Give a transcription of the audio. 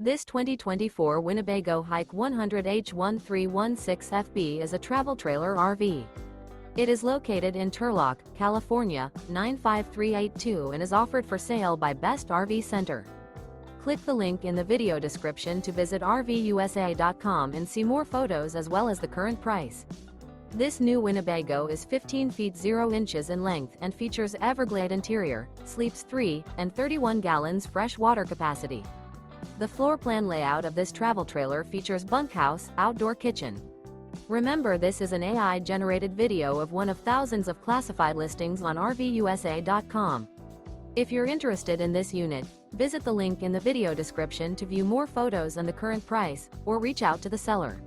This 2024 Winnebago HIKE 100H1316FB is a travel trailer RV. It is located in Turlock, California, 95382 and is offered for sale by Best RV Center. Click the link in the video description to visit RVUSA.com and see more photos as well as the current price. This new Winnebago is 15 feet 0 inches in length and features Everglade interior, sleeps 3 and 31 gallons fresh water capacity. The floor plan layout of this travel trailer features bunkhouse, outdoor kitchen. Remember, this is an AI-generated video of one of thousands of classified listings on RVUSA.com. If you're interested in this unit, visit the link in the video description to view more photos and the current price, or reach out to the seller.